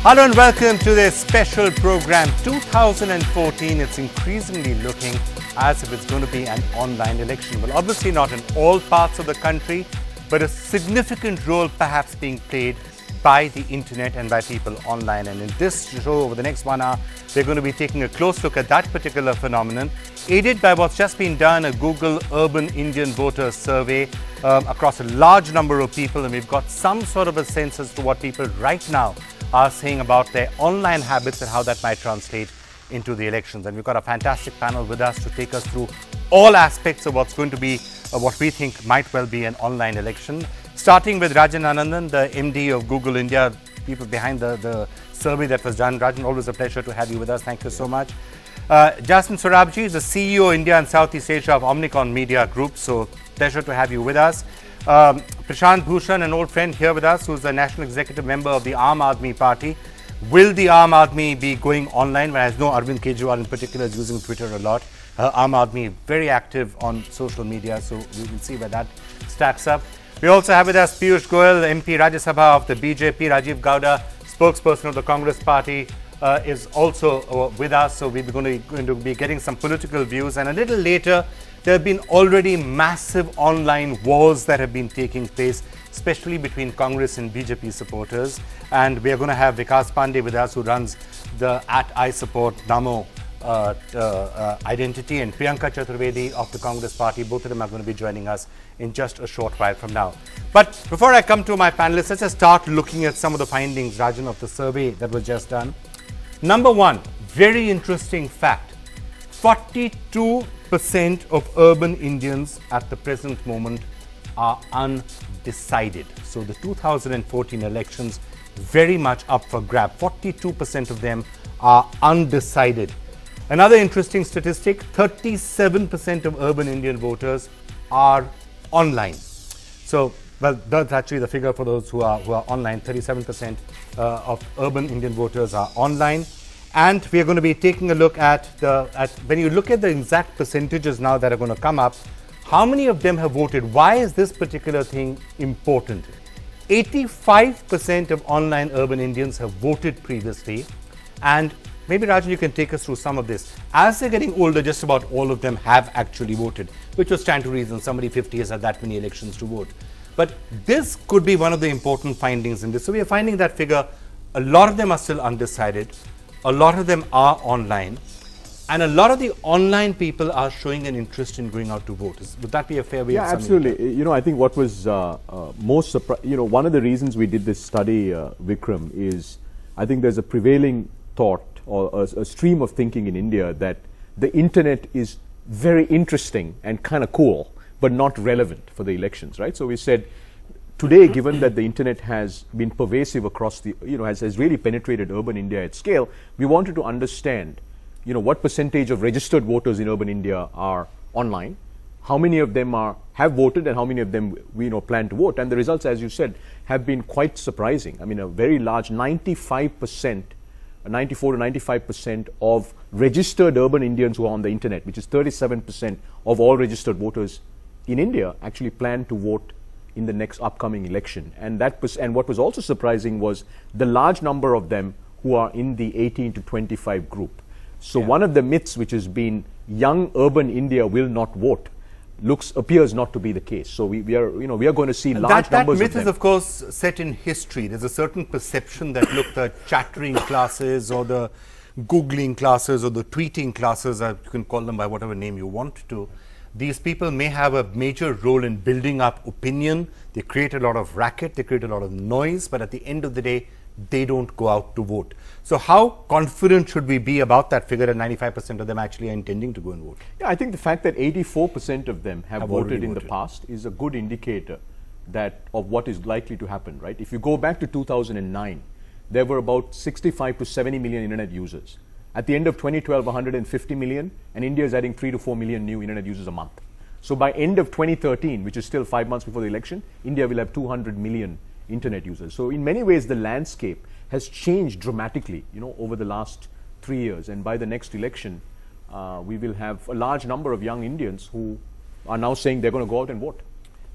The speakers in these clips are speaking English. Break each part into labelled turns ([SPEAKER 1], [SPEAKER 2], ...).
[SPEAKER 1] Hello and welcome to this special program 2014. It's increasingly looking as if it's going to be an online election. Well, obviously not in all parts of the country, but a significant role perhaps being played by the internet and by people online. And in this show, over the next 1 hour, we're going to be taking a close look at that particular phenomenon, aided by what's just been done, a Google Urban Indian Voter Survey across a large number of people. And we've got some sort of a sense as to what people right now are saying about their online habits and how that might translate into the elections. And we've got a fantastic panel with us to take us through all aspects of what's going to be what we think might well be an online election. Starting with Rajan Anandan, the MD of Google India, people behind the survey that was done. Rajan, always a pleasure to have you with us. Thank you so much. Jasmine Sorabji is the CEO India and Southeast Asia of Omnicom Media Group. So pleasure to have you with us. Prashant Bhushan, an old friend here with us, who's the National Executive Member of the Aam Aadmi Party. Will the Aam Aadmi be going online? Well, as know, Arvind Kejriwal in particular is using Twitter a lot. Aam Aadmi very active on social media, so we will see where that stacks up. We also have with us Piyush Goyal, MP Rajya Sabha of the BJP. Rajiv Gowda, spokesperson of the Congress Party, is also with us. So we're going to be getting some political views. And a little later, there have been already massive online wars that have been taking place, especially between Congress and BJP supporters. And we are going to have Vikas Pandey with us, who runs the @ISupportNamo identity, and Priyanka Chaturvedi of the Congress Party. Both of them are going to be joining us in just a short while from now. But before I come to my panelists, let's just start looking at some of the findings, Rajan, of the survey that was just done. Number one, very interesting fact. 42% of urban Indians at the present moment are undecided. So the 2014 elections very much up for grab. 42% of them are undecided. Another interesting statistic, 37% of urban Indian voters are online. So, well, that's actually the figure for those who are online. 37% of urban Indian voters are online. And we are going to be taking a look at when you look at the exact percentages now that are going to come up, how many of them have voted? Why is this particular thing important? 85% of online urban Indians have voted previously. And maybe, Rajan, you can take us through some of this. As they're getting older, just about all of them have actually voted, which was stand to reason. Somebody 50 has had that many elections to vote. But this could be one of the important findings in this. So we are finding that figure, a lot of them are still undecided. A lot of them are online, and a lot of the online people are showing an interest in going out to vote. Would that be a fair way of summing it up?
[SPEAKER 2] Yeah, absolutely. You know, I think what was most surprising, you know, one of the reasons we did this study, Vikram, is I think there's a prevailing thought or a stream of thinking in India that the internet is very interesting and kind of cool, but not relevant for the elections, right? So we said, today, given that the internet has been pervasive across the, you know, has really penetrated urban India at scale, we wanted to understand, you know, what percentage of registered voters in urban India are online, how many of them have voted, and how many of them we plan to vote. And the results, as you said, have been quite surprising. I mean, a very large 95%, 94 to 95% of registered urban Indians who are on the internet, which is 37% of all registered voters in India, actually plan to vote in the next upcoming election. And what was also surprising was the large number of them who are in the 18 to 25 group. So one of the myths which has been young urban India will not vote appears not to be the case. So we are going to see large numbers of them.
[SPEAKER 1] That myth is, of course, set in history. There's a certain perception that, look, the chattering classes or the Googling classes or the tweeting classes, you can call them by whatever name you want to, these people may have a major role in building up opinion. They create a lot of racket, they create a lot of noise, but at the end of the day, they don't go out to vote. So how confident should we be about that figure that 95% of them actually are intending to go and vote?
[SPEAKER 2] Yeah, I think the fact that 84% of them have voted in the past is a good indicator of what is likely to happen, right? If you go back to 2009, there were about 65 to 70 million internet users. At the end of 2012, 150 million, and India is adding 3 to 4 million new internet users a month. So by end of 2013, which is still 5 months before the election, India will have 200 million internet users. So in many ways, the landscape has changed dramatically, over the last 3 years. And by the next election, we will have a large number of young Indians who are now saying they're going to go out and vote.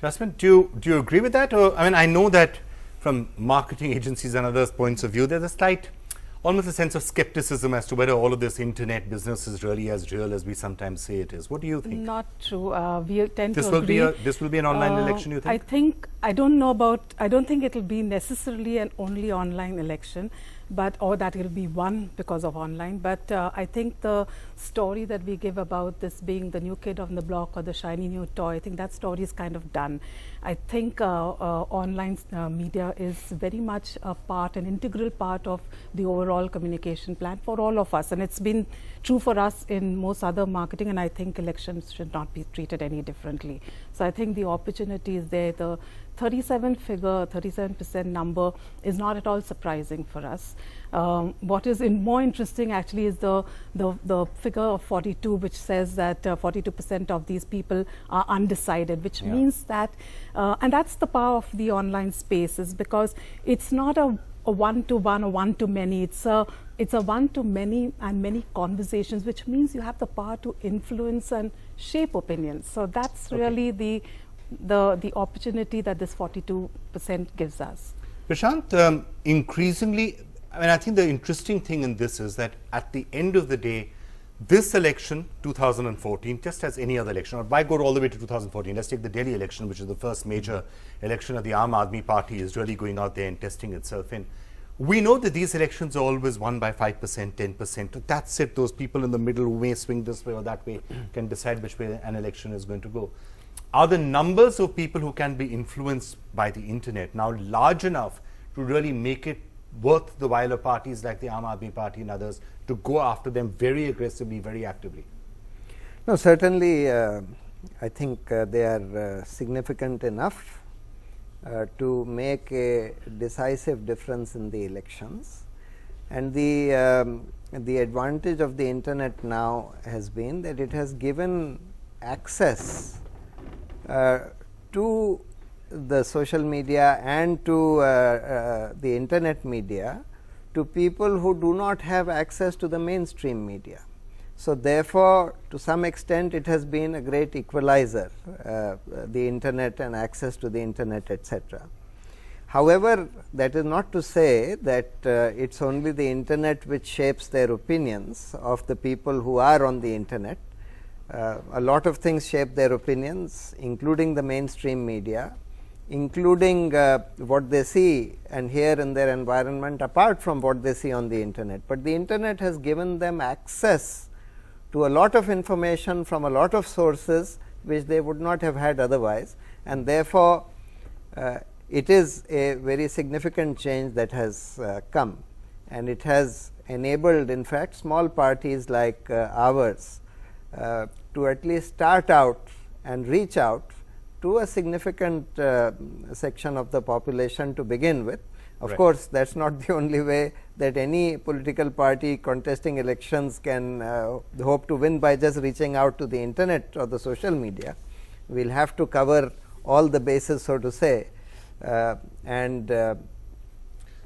[SPEAKER 1] Jasmine, do you agree with that? Or, I mean, I know that from marketing agencies and others' points of view, there's a slight, almost a sense of skepticism as to whether all of this internet business is really as real as we sometimes say it is. What do you think?
[SPEAKER 3] Not true. We tend
[SPEAKER 1] This
[SPEAKER 3] to
[SPEAKER 1] will
[SPEAKER 3] agree.
[SPEAKER 1] this will be an online election, you think?
[SPEAKER 3] I don't think it will be necessarily an only online election, or that it will be won because of online. But I think the story that we give about this being the new kid on the block or the shiny new toy, I think that story is kind of done. I think online media is very much an integral part of the overall communication plan for all of us. And it's been true for us in most other marketing, and I think elections should not be treated any differently. So I think the opportunity is there. The 37% number is not at all surprising for us. What is more interesting actually is the figure of 42, which says that 42% of these people are undecided, which means that, and that's the power of the online spaces, because it's not a one-to-one or one-to-many. It's a one-to-many and many conversations, which means you have the power to influence and shape opinions. So that's really the opportunity that this 42% gives us.
[SPEAKER 1] Prashant, increasingly, I think the interesting thing in this is that at the end of the day, this election, 2014, just as any other election, or why go all the way to 2014? Let's take the Delhi election, which is the first major election that the Aam Aadmi Party is really going out there and testing itself in. We know that these elections are always won by 5%, 10%. That's it. Those people in the middle who may swing this way or that way can decide which way an election is going to go. Are the numbers of people who can be influenced by the internet now large enough to really make it worth the while of parties like the Aam Aadmi Party and others to go after them very aggressively, very actively?
[SPEAKER 4] No, certainly I think they are significant enough to make a decisive difference in the elections. And the advantage of the internet now has been that it has given access to the social media and to the internet media to people who do not have access to the mainstream media. So therefore, to some extent it has been a great equalizer, the internet and access to the internet, etc. However, that is not to say that it's only the internet which shapes their opinions of the people who are on the internet. A lot of things shape their opinions, including the mainstream media, including what they see and hear in their environment apart from what they see on the internet. But the internet has given them access to a lot of information from a lot of sources which they would not have had otherwise, and therefore it is a very significant change that has come, and it has enabled in fact small parties like ours to at least start out and reach out to a significant section of the population to begin with. Of course, that is not the only way that any political party contesting elections can hope to win by just reaching out to the internet or the social media. We will have to cover all the bases, so to say,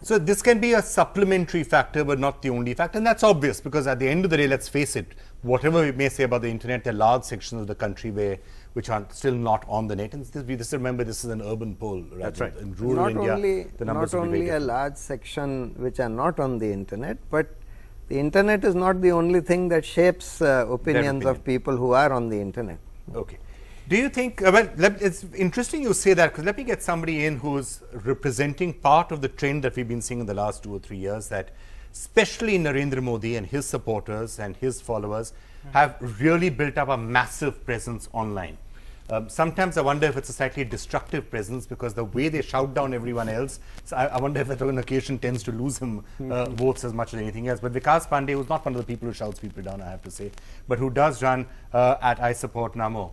[SPEAKER 1] so this can be a supplementary factor, but not the only factor, and that's obvious, because at the end of the day, let's face it, whatever we may say about the internet, there are large sections of the country which are still not on the net. And remember, this is an urban poll, right?
[SPEAKER 2] That's right.
[SPEAKER 1] In rural India, the numbers
[SPEAKER 4] not only a large section which are not on the internet, but the internet is not the only thing that shapes opinions of people who are on the internet.
[SPEAKER 1] Okay. Do you think, well, it's interesting you say that, because let me get somebody in who is representing part of the trend that we've been seeing in the last 2 or 3 years, that especially Narendra Modi and his supporters and his followers have really built up a massive presence online. Sometimes I wonder if it's a slightly destructive presence, because the way they shout down everyone else, so I wonder if that on occasion tends to lose him votes as much as anything else. But Vikas Pandey, who's not one of the people who shouts people down, I have to say, but who does run at I Support Namo.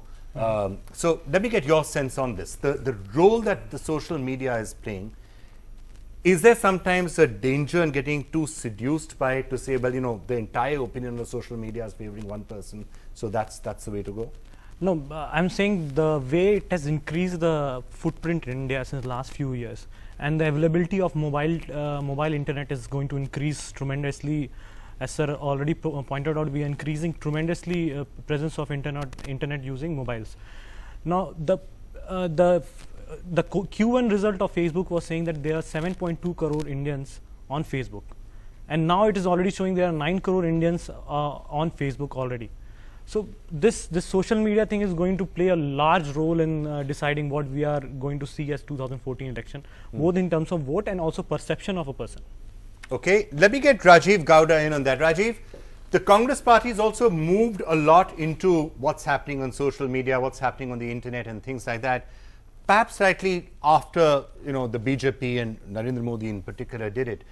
[SPEAKER 1] So let me get your sense on this. The role that the social media is playing, is there sometimes a danger in getting too seduced by it to say, well, you know, the entire opinion of social media is favoring one person, so that's the way to go?
[SPEAKER 5] No, I'm saying the way it has increased the footprint in India since the last few years, and the availability of mobile internet is going to increase tremendously. As sir already pointed out, we are increasing tremendously presence of internet using mobiles. Now the the Q1 result of Facebook was saying that there are 7.2 crore Indians on Facebook, and now it is already showing there are 9 crore Indians on Facebook already. So this social media thing is going to play a large role in deciding what we are going to see as 2014 election, both in terms of vote and also perception of a person.
[SPEAKER 1] Okay, let me get Rajiv Gowda in on that. Rajiv, the Congress party has also moved a lot into what's happening on social media, what's happening on the internet and things like that. Perhaps slightly after, you know, the BJP and Narendra Modi in particular did it.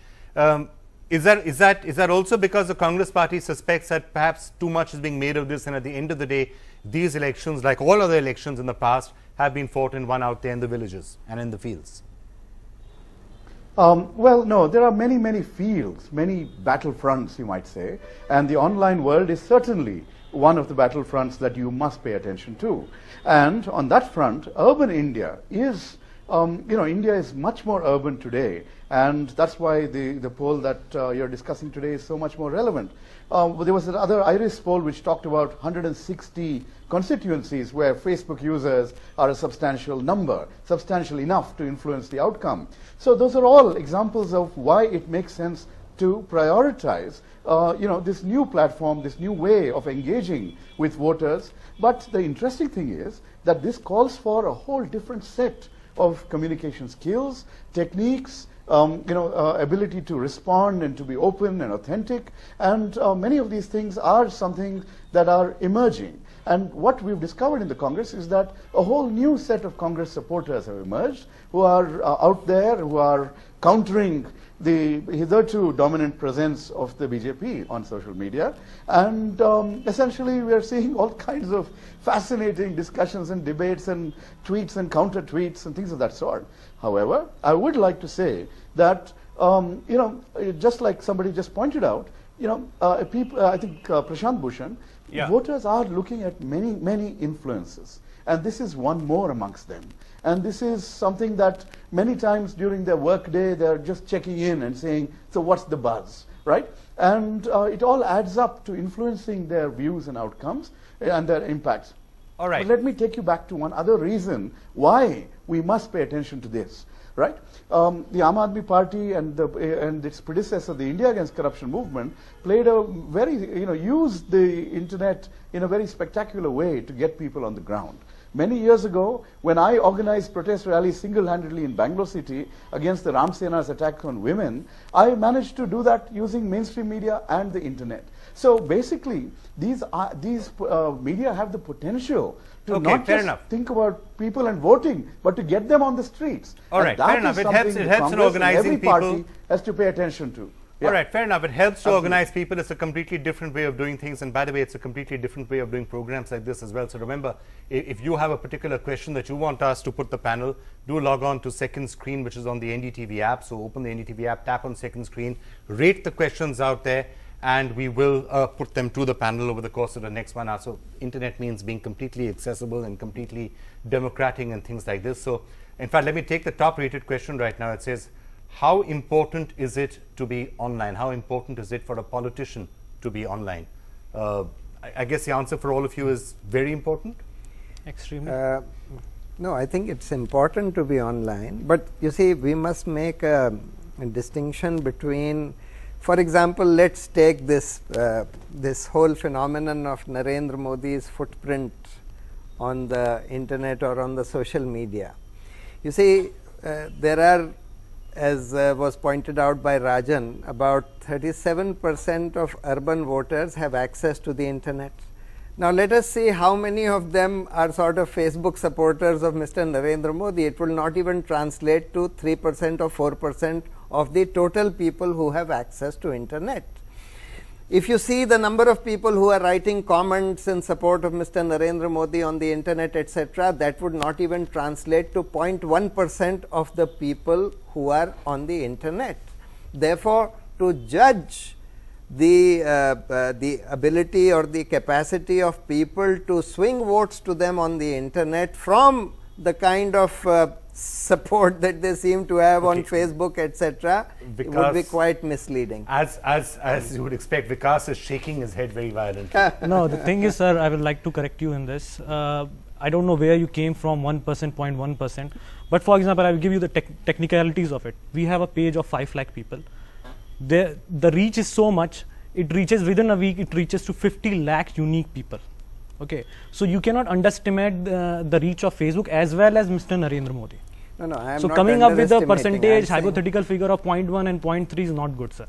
[SPEAKER 1] Is that also because the Congress party suspects that perhaps too much is being made of this, and at the end of the day, these elections, like all other elections in the past, have been fought and won out there in the villages and in the fields?
[SPEAKER 6] Well, no, there are many, many fields, many battlefronts, you might say, and the online world is certainly one of the battlefronts that you must pay attention to. And on that front, urban India is, India is much more urban today, and that's why the poll that you're discussing today is so much more relevant. There was another IRIS poll which talked about 160 constituencies where Facebook users are a substantial number, substantial enough to influence the outcome. So those are all examples of why it makes sense to prioritize this new platform, this new way of engaging with voters. But the interesting thing is that this calls for a whole different set of communication skills, techniques, ability to respond and to be open and authentic, and many of these things are something that are emerging. And what we've discovered in the Congress is that a whole new set of Congress supporters have emerged who are out there, who are countering the hitherto dominant presence of the BJP on social media. And essentially we are seeing all kinds of fascinating discussions and debates and tweets and counter tweets and things of that sort. However, I would like to say that, just like somebody just pointed out, I think Prashant Bhushan, voters are looking at many, many influences. And this is one more amongst them. And this is something that many times during their work day, they're just checking in and saying, so what's the buzz, right? And it all adds up to influencing their views and outcomes and their impacts.
[SPEAKER 1] All right.
[SPEAKER 6] But let me take you back to one other reason why we must pay attention to this, right? The Aam Aadmi Party and its predecessor, the India Against Corruption movement, played a very, used the internet in a very spectacular way to get people on the ground. Many years ago, when I organized protest rallies single-handedly in Bangalore city against the Ram Sena's attack on women, I managed to do that using mainstream media and the internet. So basically, these media have the potential to not just think about people and voting, but to get them on the streets.
[SPEAKER 1] All right, fair enough. It helps in organizing people.
[SPEAKER 6] Every party has to pay attention to.
[SPEAKER 1] Yeah. All right, fair enough. It helps to organize people. It's a completely different way of doing things. And by the way, it's a completely different way of doing programs like this as well. So remember, if you have a particular question that you want us to put the panel, do log on to Second Screen, which is on the NDTV app. So open the NDTV app, tap on Second Screen, rate the questions out there, and we will put them to the panel over the course of the next 1 hour. So internet means being completely accessible and completely democratic and things like this. So in fact, let me take the top rated question right now. It says, how important is it to be online? How important is it for a politician to be online? I guess the answer for all of you is very important.
[SPEAKER 5] Extremely.
[SPEAKER 4] No, I think it's important to be online. But you see, we must make a distinction between, for example, let's take this, this whole phenomenon of Narendra Modi's footprint on the internet or on the social media. You see, there are, as was pointed out by Rajan, about 37% of urban voters have access to the internet. Now, let us see how many of them are sort of Facebook supporters of Mr. Narendra Modi. It will not even translate to 3% or 4% of the total people who have access to internet. If you see the number of people who are writing comments in support of Mr. Narendra Modi on the internet, etc., that would not even translate to 0.1% of the people who are on the internet. Therefore, to judge the ability or the capacity of people to swing votes to them on the internet from the kind of support that they seem to have on
[SPEAKER 1] Okay.
[SPEAKER 4] Facebook, etc., would be quite misleading.
[SPEAKER 1] As you would expect, Vikas is shaking his head very violently.
[SPEAKER 5] No, the thing is, sir, I would like to correct you in this. I don't know where you came from, 1%, 0.1%. But for example, I will give you the technicalities of it. We have a page of 5 lakh people. The reach is so much, it reaches within a week, it reaches to 50 lakh unique people. Okay, so you cannot underestimate the reach of Facebook as well as Mr. Narendra Modi.
[SPEAKER 4] No, I am
[SPEAKER 5] So
[SPEAKER 4] not
[SPEAKER 5] coming up with a
[SPEAKER 4] underestimating. I am
[SPEAKER 5] percentage
[SPEAKER 4] saying
[SPEAKER 5] hypothetical figure of 0.1 and 0.3 is not good, sir.